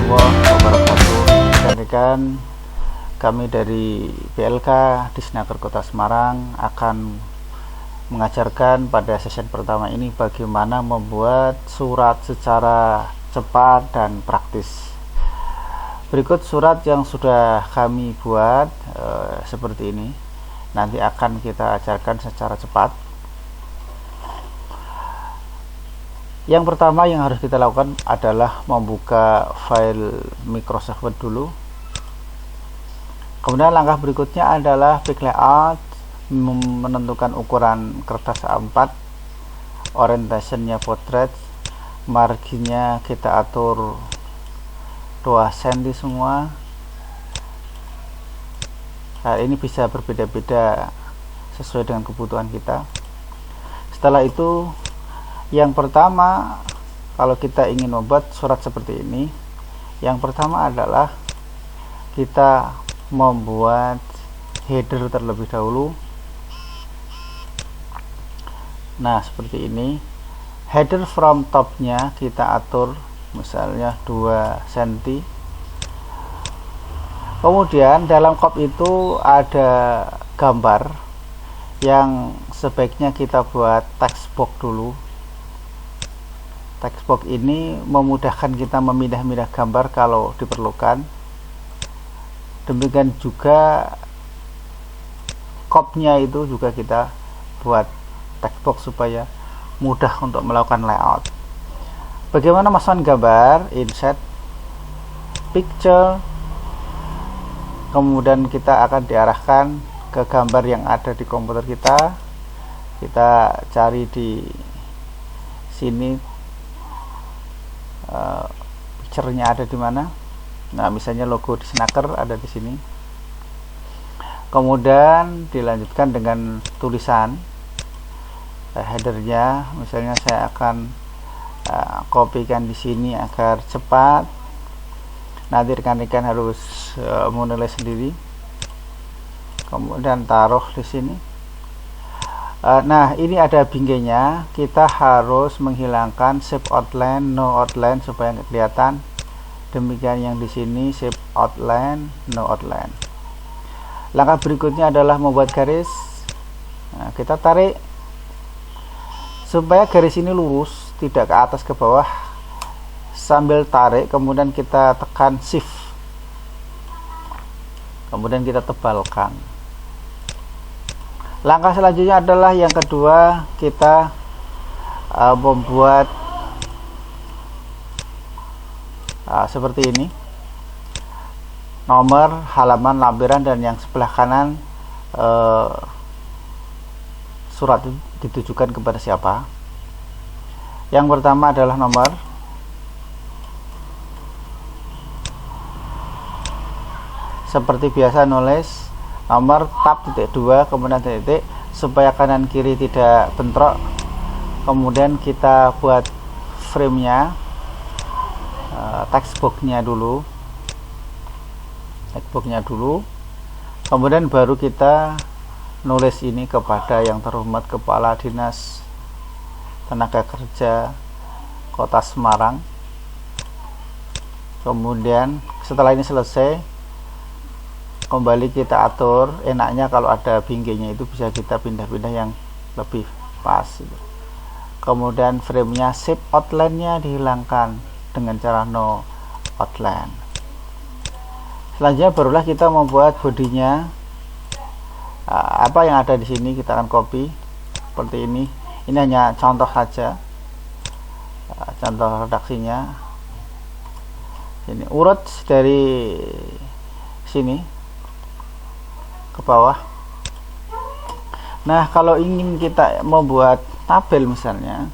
warahmatullahi wabarakatuh. Rekan-rekan, kami dari PLK Disnaker Kota Semarang akan mengajarkan pada sesi pertama ini bagaimana membuat surat secara cepat dan praktis. Berikut surat yang sudah kami buat seperti ini. Nanti akan kita ajarkan secara cepat. Yang pertama yang harus kita lakukan adalah membuka file Microsoft Word dulu. Kemudian langkah berikutnya adalah pick layout, menentukan ukuran kertas A4, orientationnya portrait, marginnya kita atur 2 cm semua. Nah, ini bisa berbeda-beda sesuai dengan kebutuhan kita. Setelah itu, yang pertama, kalau kita ingin membuat surat seperti ini, yang pertama adalah kita membuat header terlebih dahulu. Nah, seperti ini. Header from topnya kita atur misalnya 2 cm. Kemudian dalam kop itu ada gambar yang sebaiknya kita buat text box dulu. Text box ini memudahkan kita memindah-mindah gambar kalau diperlukan. Demikian juga kopnya itu juga kita buat text box supaya mudah untuk melakukan layout. Bagaimana masukkan gambar? Insert picture, kemudian kita akan diarahkan ke gambar yang ada di komputer kita. Kita cari di sini, picture-nya ada di mana. Nah, misalnya logo Disnaker ada di sini. Kemudian dilanjutkan dengan tulisan headernya. Misalnya saya akan kopikan di sini agar cepat. Nanti rekan-rekan harus menulis sendiri. Kemudian taruh di sini. Nah, ini ada binggainya. Kita harus menghilangkan shape outline, no outline supaya nggak kelihatan. Demikian yang di sini, shape outline, no outline. Langkah berikutnya adalah membuat garis. Nah, kita tarik supaya garis ini lurus, tidak ke atas ke bawah. Sambil tarik, kemudian kita tekan shift. Kemudian kita tebalkan. Langkah selanjutnya adalah yang kedua, kita membuat seperti ini, nomor, halaman, lampiran, dan yang sebelah kanan surat ditujukan kepada siapa. Yang pertama adalah nomor. Seperti biasa nulis nomor, tab, titik 2, kemudian titik, supaya kanan kiri tidak bentrok. Kemudian kita buat frame-nya, text box-nya dulu, kemudian baru kita nulis ini kepada yang terhormat Kepala Dinas Tenaga Kerja Kota Semarang. Kemudian setelah ini selesai, kembali kita atur. Enaknya kalau ada binggainya itu bisa kita pindah-pindah yang lebih pas gitu. Kemudian frame-nya, shape outline-nya dihilangkan dengan cara no outline. Selanjutnya barulah kita membuat bodinya. Apa yang ada di sini kita akan copy seperti ini. Ini hanya contoh saja, contoh redaksinya. Ini urut dari sini ke bawah. Nah, kalau ingin kita membuat tabel misalnya,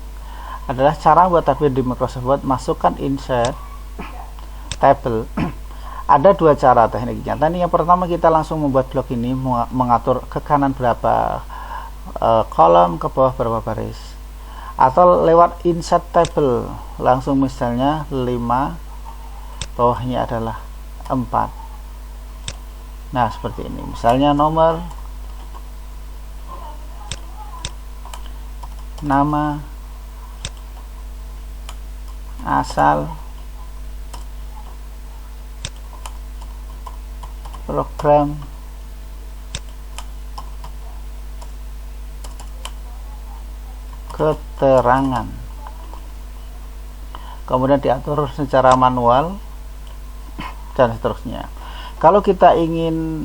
adalah cara buat tabel di Microsoft Word, masukkan insert table. Ada 2 cara tekniknya. Tadi yang pertama kita langsung membuat blok ini, mengatur ke kanan berapa kolom, ke bawah berapa baris, atau lewat insert table langsung, misalnya 5, bawahnya adalah 4. Nah, seperti ini. Misalnya nomor, nama, asal, program keterangan, kemudian diatur secara manual dan seterusnya. Kalau kita ingin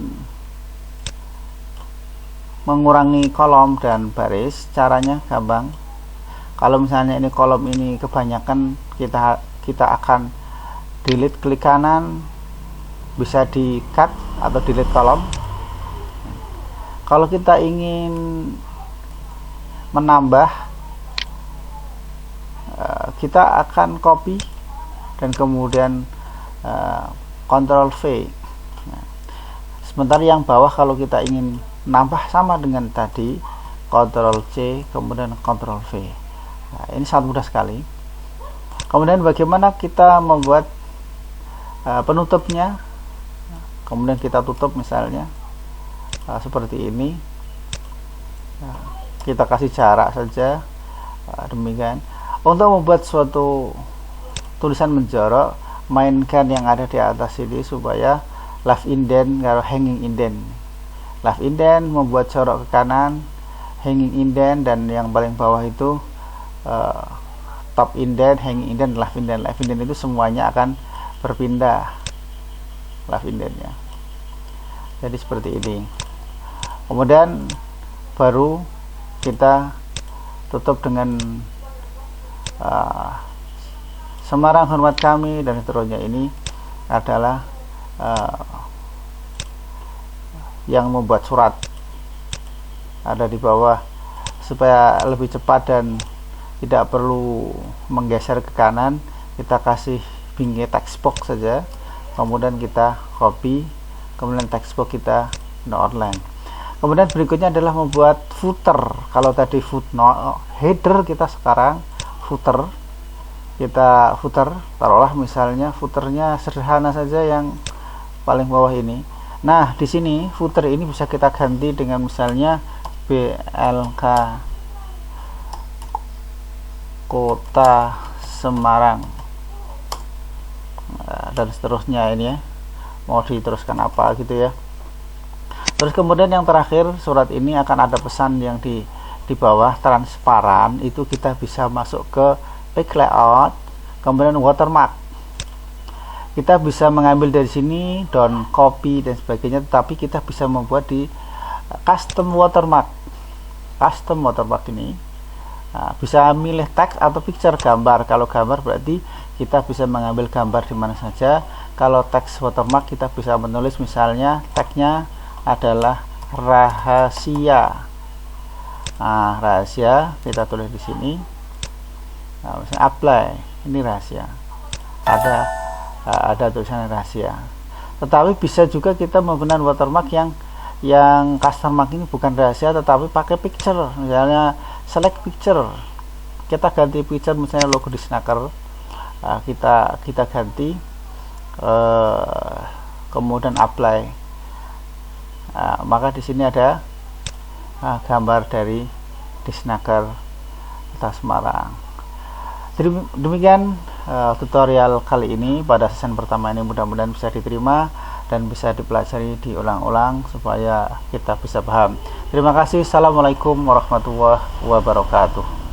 mengurangi kolom dan baris, caranya gampang. Kalau misalnya ini kolom ini kebanyakan, kita akan delete, klik kanan, bisa di cut atau delete kolom. Kalau kita ingin menambah, kita akan copy dan kemudian Ctrl V. Sementara yang bawah kalau kita ingin nambah sama dengan tadi, Ctrl C kemudian Ctrl V. Nah, ini sangat mudah sekali. Kemudian bagaimana kita membuat penutupnya, kemudian kita tutup misalnya seperti ini. Nah, kita kasih jarak saja, demikian. Untuk membuat suatu tulisan menjorok, mainkan yang ada di atas ini supaya left indent kalau hanging indent. Left indent membuat jorok ke kanan, hanging indent, dan yang paling bawah itu top indent, hanging indent, left indent. Left indent itu semuanya akan berpindah left indentnya. Jadi seperti ini. Kemudian baru kita tutup dengan Semarang hormat kami dan seterusnya. Ini adalah yang membuat surat ada di bawah supaya lebih cepat dan tidak perlu menggeser ke kanan. Kita kasih pinggir text box saja, kemudian kita copy, kemudian text box kita no outline. Kemudian berikutnya adalah membuat footer. Kalau tadi footnote, header, kita sekarang footer. Kita footer, taruhlah misalnya footernya sederhana saja yang paling bawah ini. Nah, di sini footer ini bisa kita ganti dengan misalnya BLK Kota Semarang dan seterusnya. Ini ya, mau diteruskan apa gitu ya. Terus kemudian yang terakhir, surat ini akan ada pesan yang di bawah transparan. Itu kita bisa masuk ke page layout, kemudian watermark. Kita bisa mengambil dari sini, down copy dan sebagainya, tetapi kita bisa membuat di custom watermark. Custom watermark ini bisa milih teks atau picture, gambar. Kalau gambar berarti kita bisa mengambil gambar di mana saja. Kalau teks watermark kita bisa menulis misalnya teksnya adalah rahasia. Nah, rahasia kita tulis di sini. Nah, misalnya apply, ini rahasia. Ada tulisan rahasia. Tetapi bisa juga kita menggunakan watermark yang custom mark ini bukan rahasia tetapi pakai picture. Misalnya select picture, kita ganti picture, misalnya logo di Snacker, kita ganti, kemudian apply. Maka di sini ada gambar dari Snacker Kota Semarang. Demikian tutorial kali ini. Pada season pertama ini mudah-mudahan bisa diterima dan bisa dipelajari, diulang-ulang supaya kita bisa paham. Terima kasih. Assalamualaikum warahmatullahi wabarakatuh.